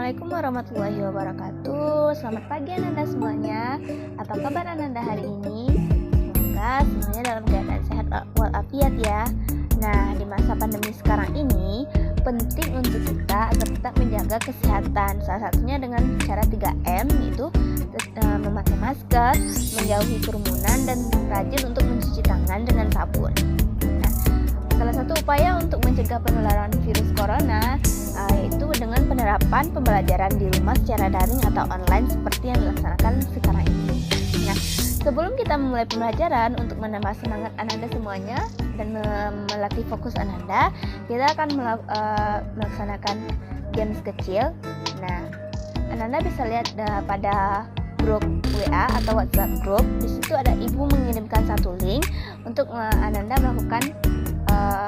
Assalamualaikum warahmatullahi wabarakatuh. Selamat pagi Ananda semuanya. Apa kabar Ananda hari ini? Semoga semuanya dalam keadaan sehat walafiat ya. Nah, di masa pandemi sekarang ini penting untuk kita agar tetap menjaga kesehatan. Salah satunya dengan cara 3M, yaitu memakai masker, menjauhi kerumunan, dan rajin untuk mencuci tangan dengan sabun. Nah, salah satu upaya untuk mencegah penularan virus corona yaitu dengan penerapan pembelajaran di rumah secara daring atau online seperti yang dilaksanakan sekarang ini. Nah, sebelum kita memulai pembelajaran, untuk menambah semangat Ananda semuanya dan melatih fokus Ananda, kita akan melaksanakan games kecil. Nah, Ananda bisa lihat pada grup WA atau WhatsApp group. Di situ ada ibu mengirimkan satu link untuk Ananda melakukan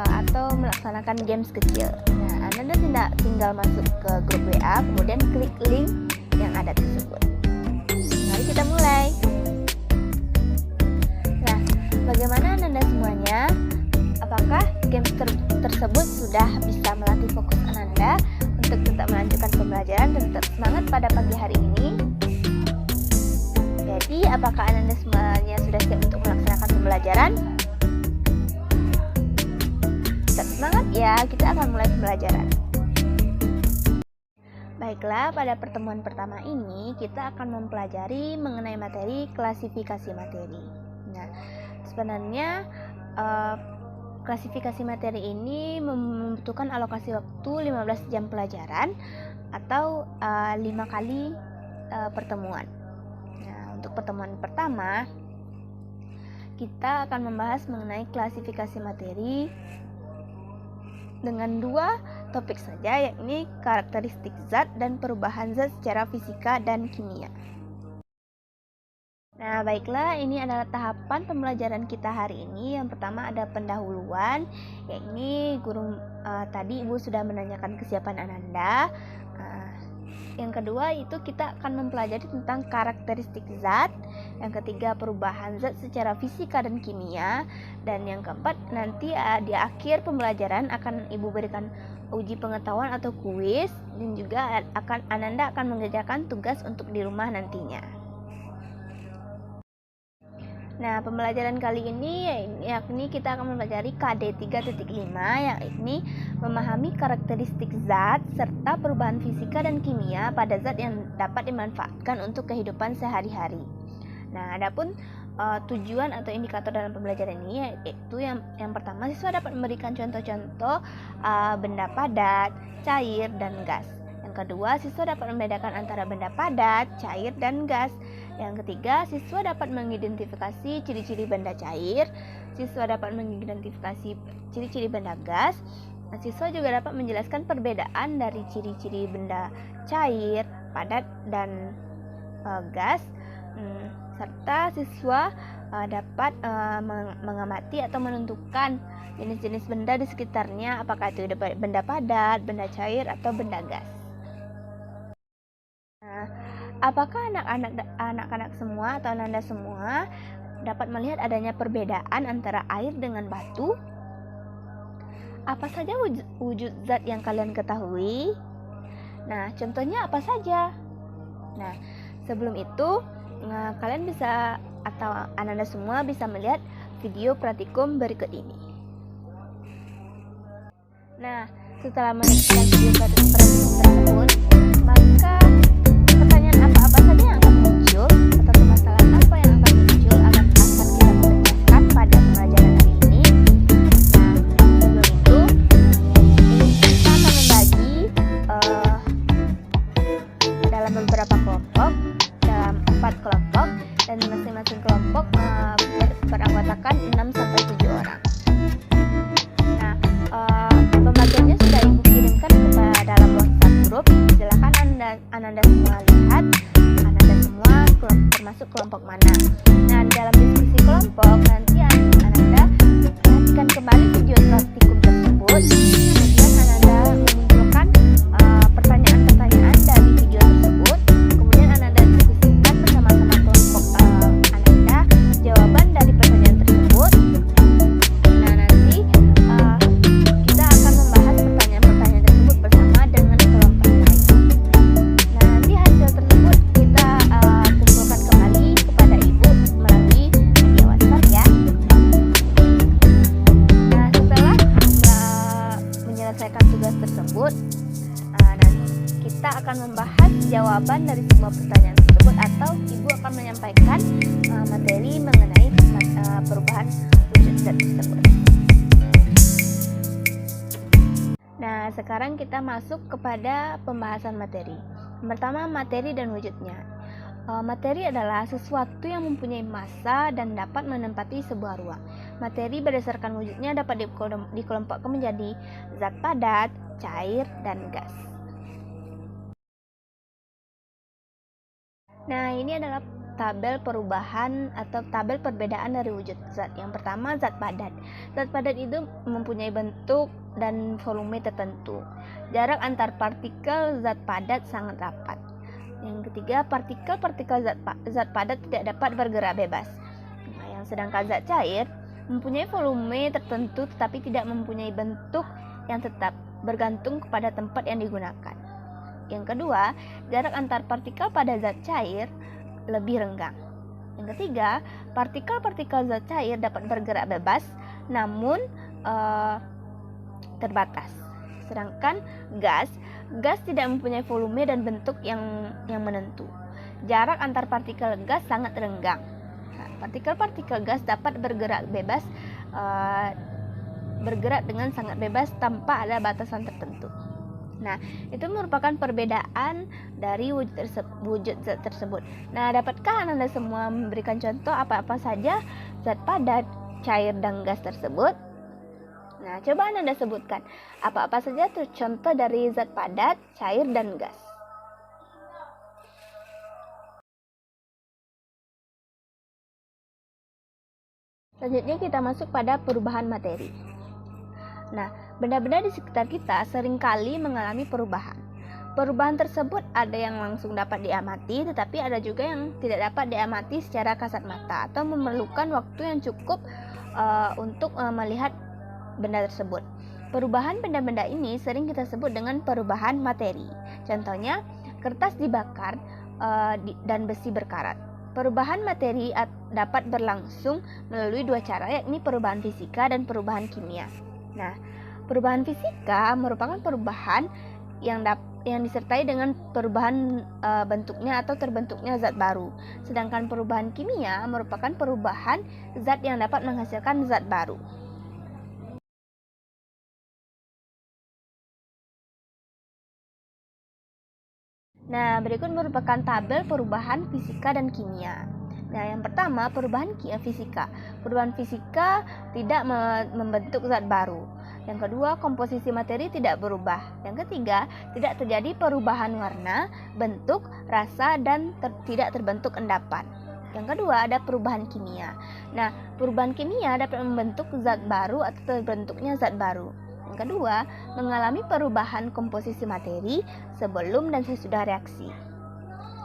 atau melaksanakan games kecil. Nah, Ananda tinggal masuk ke grup WA, kemudian klik link yang ada tersebut. Mari kita mulai. Nah, bagaimana Ananda semuanya? Apakah games tersebut sudah bisa melatih fokus Ananda untuk tetap melanjutkan pembelajaran dan tetap semangat pada pagi hari ini? Jadi, apakah Ananda semuanya sudah siap untuk melaksanakan pembelajaran? Tetap semangat ya, kita akan mulai pembelajaran. Baiklah, pada pertemuan pertama ini kita akan mempelajari mengenai materi klasifikasi materi. Nah, sebenarnya klasifikasi materi ini membutuhkan alokasi waktu 15 jam pelajaran atau 5 kali pertemuan. Nah, untuk pertemuan pertama kita akan membahas mengenai klasifikasi materi dengan 2 topik saja, yakni karakteristik zat dan perubahan zat secara fisika dan kimia. Nah, baiklah, ini adalah tahapan pembelajaran kita hari ini. Yang pertama ada pendahuluan, yakni guru tadi Ibu sudah menanyakan kesiapan Ananda. Yang kedua itu kita akan mempelajari tentang karakteristik zat. Yang ketiga perubahan zat secara fisika dan kimia. Dan yang keempat nanti di akhir pembelajaran akan Ibu berikan uji pengetahuan atau kuis. Dan juga Ananda akan mengerjakan tugas untuk di rumah nantinya. Nah, pembelajaran kali ini yakni kita akan mempelajari KD 3.5, yakni memahami karakteristik zat serta perubahan fisika dan kimia pada zat yang dapat dimanfaatkan untuk kehidupan sehari-hari. Nah, adapun tujuan atau indikator dalam pembelajaran ini yaitu yang pertama, siswa dapat memberikan contoh-contoh benda padat, cair, dan gas. Yang kedua, siswa dapat membedakan antara benda padat, cair, dan gas. Yang ketiga, siswa dapat mengidentifikasi ciri-ciri benda cair. Siswa dapat mengidentifikasi ciri-ciri benda gas. Nah, siswa juga dapat menjelaskan perbedaan dari ciri-ciri benda cair, padat, dan gas. Serta siswa dapat mengamati atau menentukan jenis-jenis benda di sekitarnya, apakah itu benda padat, benda cair, atau benda gas. Apakah anak-anak semua atau Ananda semua dapat melihat adanya perbedaan antara air dengan batu? Apa saja wujud zat yang kalian ketahui? Nah, contohnya apa saja? Nah, sebelum itu kalian bisa atau Ananda semua bisa melihat video praktikum berikut ini. Nah, setelah menyaksikan video praktikum tersebut, maka pertanyaan apa-apa saja yang akan muncul atau permasalahan apa yang akan muncul akan kita menjelaskan pada pembelajaran hari ini. Nah, sebelum itu kita akan membagi dalam beberapa kelompok, dalam 4 kelompok, dan masing-masing kelompok beranggotakan 6-7 orang. Nah, pembagiannya sudah Ibu kirimkan ke dalam WhatsApp group. Silakan Ananda semua lihat, Ananda semua termasuk kelompok mana. Nah, dalam diskusi kelompok nanti Ananda perhatikan kembali video praktikum tersebut. Kemudian Ananda mengumpulkan pertanyaan-pertanyaan dari video tersebut. Kemudian Ananda diskusikan bersama-sama kelompok Ananda jawaban dari pertanyaan tersebut. Nah, nanti kita akan membahas pertanyaan-pertanyaan tersebut bersama dengan kelompok lain. sekarang kita masuk kepada pembahasan materi. Yang pertama, materi dan wujudnya. Materi adalah sesuatu yang mempunyai massa dan dapat menempati sebuah ruang. Materi berdasarkan wujudnya dapat dikelompokkan menjadi zat padat, cair, dan gas. Nah, ini adalah tabel perubahan atau tabel perbedaan dari wujud zat. Yang pertama, zat padat. Zat padat itu mempunyai bentuk dan volume tertentu. Jarak antar partikel zat padat sangat rapat. Yang ketiga, partikel-partikel zat padat tidak dapat bergerak bebas. Nah, yang sedangkan zat cair mempunyai volume tertentu tetapi tidak mempunyai bentuk yang tetap, bergantung kepada tempat yang digunakan. Yang kedua, jarak antar partikel pada zat cair lebih renggang. Yang ketiga, partikel-partikel zat cair dapat bergerak bebas namun terbatas. Sedangkan gas tidak mempunyai volume dan bentuk yang menentu. Jarak antar partikel gas sangat renggang. Nah, partikel-partikel gas dapat bergerak bebas, bergerak dengan sangat bebas tanpa ada batasan tertentu. Nah, itu merupakan perbedaan dari wujud zat tersebut. Nah, dapatkah Anda semua memberikan contoh apa-apa saja zat padat, cair, dan gas tersebut? Nah, coba Anda sebutkan apa-apa saja contoh dari zat padat, cair, dan gas. Selanjutnya kita masuk pada perubahan materi. Nah, benda-benda di sekitar kita seringkali mengalami perubahan. Perubahan tersebut ada yang langsung dapat diamati, tetapi ada juga yang tidak dapat diamati secara kasat mata atau memerlukan waktu yang cukup untuk melihat benda tersebut. Perubahan benda-benda ini sering kita sebut dengan perubahan materi. Contohnya, kertas dibakar dan besi berkarat. Perubahan materi dapat berlangsung melalui dua cara, yakni perubahan fisika dan perubahan kimia. Nah, perubahan fisika merupakan perubahan yang disertai dengan perubahan bentuknya atau terbentuknya zat baru. Sedangkan perubahan kimia merupakan perubahan zat yang dapat menghasilkan zat baru. Nah, berikut merupakan tabel perubahan fisika dan kimia. Nah, yang pertama, perubahan fisika. Perubahan fisika tidak membentuk zat baru. Yang kedua, komposisi materi tidak berubah. Yang ketiga, tidak terjadi perubahan warna, bentuk, rasa, dan tidak terbentuk endapan. Yang kedua, ada perubahan kimia. Nah, perubahan kimia dapat membentuk zat baru atau terbentuknya zat baru. Yang kedua, mengalami perubahan komposisi materi sebelum dan sesudah reaksi.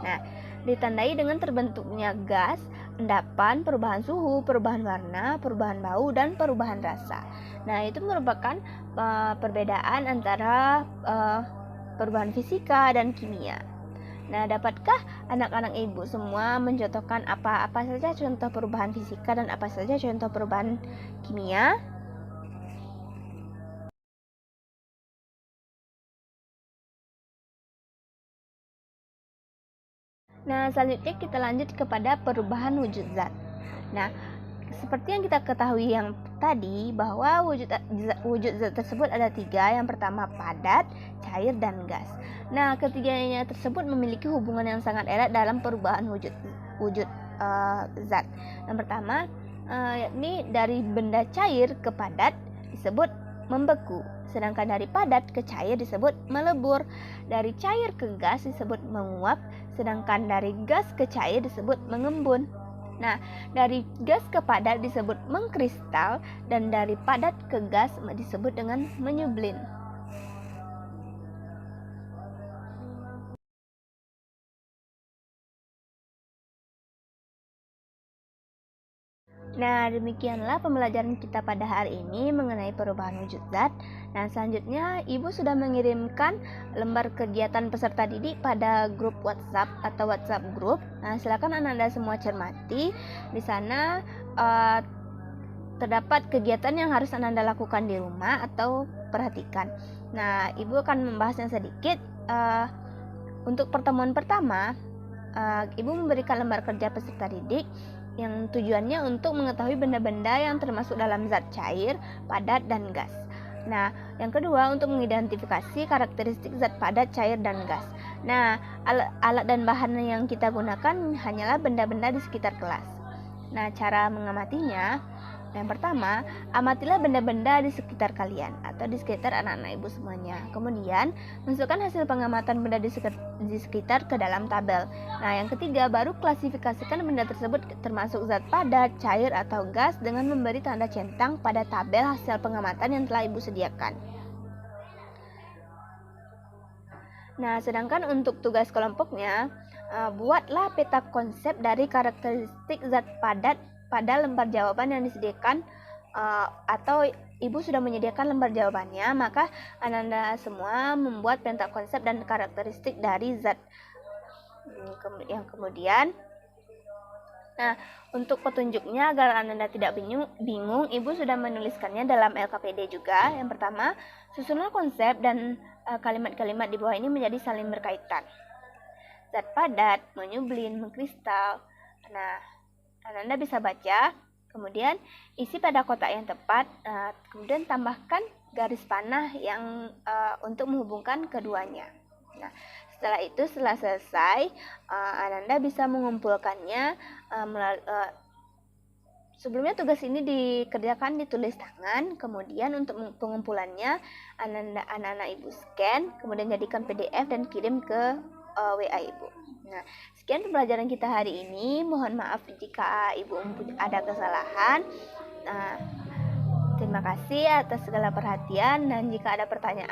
Nah, ditandai dengan terbentuknya gas, endapan, perubahan suhu, perubahan warna, perubahan bau, dan perubahan rasa. Nah, itu merupakan perbedaan antara perubahan fisika dan kimia. Nah, dapatkah anak-anak ibu semua mencontohkan apa saja contoh perubahan fisika dan apa saja contoh perubahan kimia? Nah, selanjutnya kita lanjut kepada perubahan wujud zat. Nah, seperti yang kita ketahui yang tadi bahwa wujud zat tersebut ada tiga. Yang pertama padat, cair, dan gas. Nah, ketiganya tersebut memiliki hubungan yang sangat erat dalam perubahan wujud zat. Yang pertama, yakni dari benda cair ke padat disebut membeku. Sedangkan dari padat ke cair disebut melebur. Dari cair ke gas disebut menguap. Sedangkan dari gas ke cair disebut mengembun. Nah, dari gas ke padat disebut mengkristal, dan dari padat ke gas disebut dengan menyublin. Nah, demikianlah pembelajaran kita pada hari ini mengenai perubahan wujud zat. Nah, selanjutnya Ibu sudah mengirimkan lembar kegiatan peserta didik pada grup WhatsApp atau WhatsApp group. Nah, silakan Anda semua cermati. Di sana terdapat kegiatan yang harus Anda lakukan di rumah atau perhatikan. Nah, Ibu akan membahasnya sedikit. Untuk pertemuan pertama, Ibu memberikan lembar kerja peserta didik yang tujuannya untuk mengetahui benda-benda yang termasuk dalam zat cair, padat, dan gas. Nah, yang kedua untuk mengidentifikasi karakteristik zat padat, cair, dan gas. Nah, alat dan bahan yang kita gunakan hanyalah benda-benda di sekitar kelas. Nah, cara mengamatinya, yang pertama, amatilah benda-benda di sekitar kalian atau di sekitar anak-anak ibu semuanya. Kemudian, masukkan hasil pengamatan benda di sekitar ke dalam tabel. Nah, yang ketiga, baru klasifikasikan benda tersebut termasuk zat padat, cair, atau gas dengan memberi tanda centang pada tabel hasil pengamatan yang telah ibu sediakan. Nah, sedangkan untuk tugas kelompoknya, buatlah peta konsep dari karakteristik zat padat pada lembar jawaban yang disediakan, atau ibu sudah menyediakan lembar jawabannya, maka Anda semua membuat peta konsep dan karakteristik dari zat yang kemudian. Nah, untuk petunjuknya agar Anda tidak bingung, ibu sudah menuliskannya dalam LKPD juga. Yang pertama, susunlah konsep dan kalimat-kalimat di bawah ini menjadi saling berkaitan. Zat padat, menyublin, mengkristal. Nah, Anda bisa baca, kemudian isi pada kotak yang tepat, kemudian tambahkan garis panah yang untuk menghubungkan keduanya. Nah, setelah selesai, Anda bisa mengumpulkannya. Sebelumnya tugas ini dikerjakan ditulis tangan, kemudian untuk pengumpulannya anak-anak ibu scan, kemudian jadikan PDF dan kirim ke WA ibu. Nah, sekian pembelajaran kita hari ini. Mohon maaf jika ibu ada kesalahan. Terima kasih atas segala perhatian, dan jika ada pertanyaan